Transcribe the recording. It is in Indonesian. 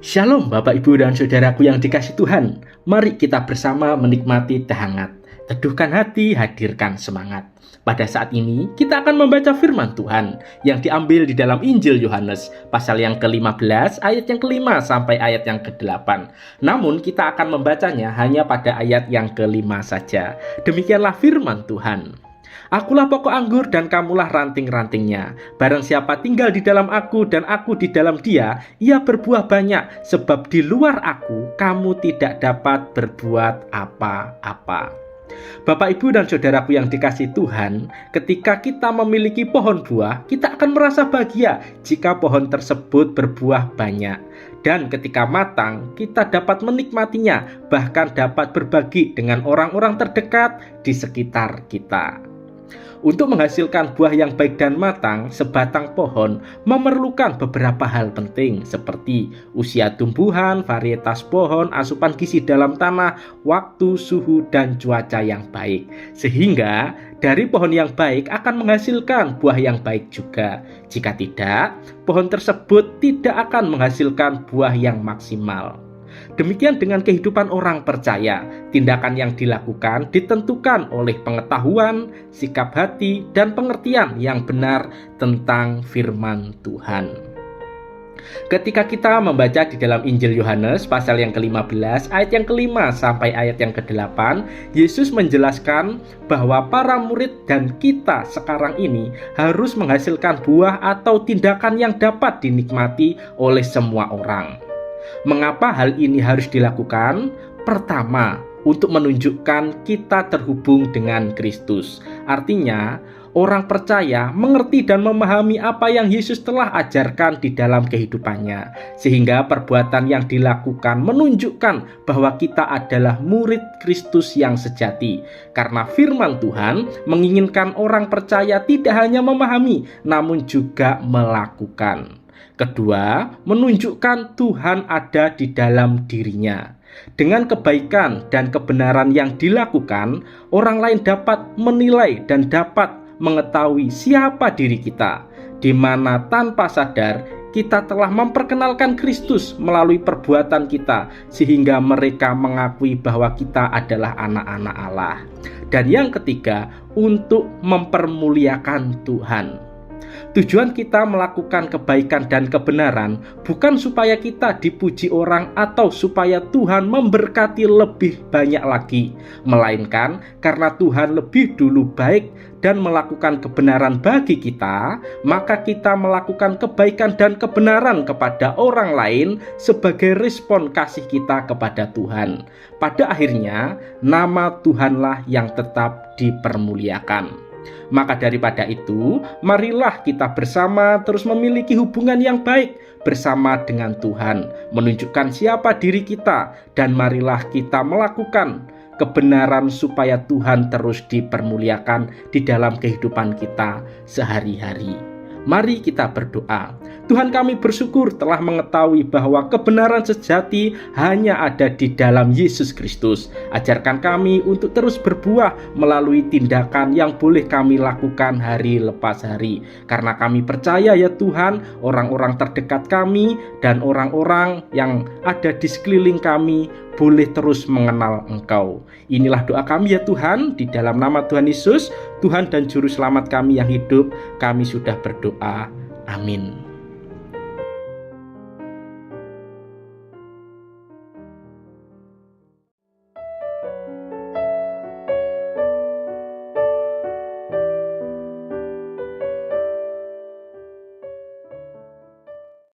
Shalom Bapak Ibu dan Saudaraku yang dikasihi Tuhan. Mari kita bersama menikmati teh hangat. Teduhkan hati, hadirkan semangat. Pada saat ini kita akan membaca firman Tuhan yang diambil di dalam Injil Yohanes pasal yang ke-15 ayat yang ke-5 sampai ayat yang ke-8. Namun kita akan membacanya hanya pada ayat yang ke-5 saja. Demikianlah firman Tuhan. Akulah pokok anggur dan kamulah ranting-rantingnya. Barang siapa tinggal di dalam aku dan aku di dalam dia, ia berbuah banyak, sebab di luar aku kamu tidak dapat berbuat apa-apa. Bapak, Ibu, dan Saudaraku yang dikasihi Tuhan, ketika kita memiliki pohon buah, kita akan merasa bahagia jika pohon tersebut berbuah banyak. Dan ketika matang, kita dapat menikmatinya, bahkan dapat berbagi dengan orang-orang terdekat di sekitar kita. Untuk menghasilkan buah yang baik dan matang, sebatang pohon memerlukan beberapa hal penting seperti usia tumbuhan, varietas pohon, asupan gizi dalam tanah, waktu, suhu, dan cuaca yang baik. Sehingga dari pohon yang baik akan menghasilkan buah yang baik juga. Jika tidak, pohon tersebut tidak akan menghasilkan buah yang maksimal. Demikian dengan kehidupan orang percaya, tindakan yang dilakukan ditentukan oleh pengetahuan, sikap hati, dan pengertian yang benar tentang firman Tuhan. Ketika kita membaca di dalam Injil Yohanes pasal yang ke-15 ayat yang ke-5 sampai ayat yang ke-8, Yesus menjelaskan bahwa para murid dan kita sekarang ini harus menghasilkan buah atau tindakan yang dapat dinikmati oleh semua orang. Mengapa hal ini harus dilakukan? Pertama, untuk menunjukkan kita terhubung dengan Kristus. Artinya, orang percaya mengerti dan memahami apa yang Yesus telah ajarkan di dalam kehidupannya. Sehingga perbuatan yang dilakukan menunjukkan bahwa kita adalah murid Kristus yang sejati. Karena firman Tuhan menginginkan orang percaya tidak hanya memahami, namun juga melakukan. Kedua, menunjukkan Tuhan ada di dalam dirinya. Dengan kebaikan dan kebenaran yang dilakukan, orang lain dapat menilai dan dapat mengetahui siapa diri kita, di mana tanpa sadar kita telah memperkenalkan Kristus melalui perbuatan kita, sehingga mereka mengakui bahwa kita adalah anak-anak Allah. Dan yang ketiga, untuk mempermuliakan Tuhan. Tujuan kita melakukan kebaikan dan kebenaran bukan supaya kita dipuji orang atau supaya Tuhan memberkati lebih banyak lagi, melainkan karena Tuhan lebih dulu baik dan melakukan kebenaran bagi kita, maka kita melakukan kebaikan dan kebenaran kepada orang lain sebagai respon kasih kita kepada Tuhan. Pada akhirnya, nama Tuhanlah yang tetap dipermuliakan. Maka daripada itu, marilah kita bersama terus memiliki hubungan yang baik bersama dengan Tuhan, menunjukkan siapa diri kita, dan marilah kita melakukan kebenaran supaya Tuhan terus dipermuliakan di dalam kehidupan kita sehari-hari. Mari kita berdoa. Tuhan, kami bersyukur telah mengetahui bahwa kebenaran sejati hanya ada di dalam Yesus Kristus. Ajarkan kami untuk terus berbuah melalui tindakan yang boleh kami lakukan hari lepas hari. Karena kami percaya ya Tuhan, orang-orang terdekat kami dan orang-orang yang ada di sekeliling kami boleh terus mengenal Engkau. Inilah doa kami ya Tuhan, di dalam nama Tuhan Yesus, Tuhan dan Juru Selamat kami yang hidup, kami sudah berdoa. Amin.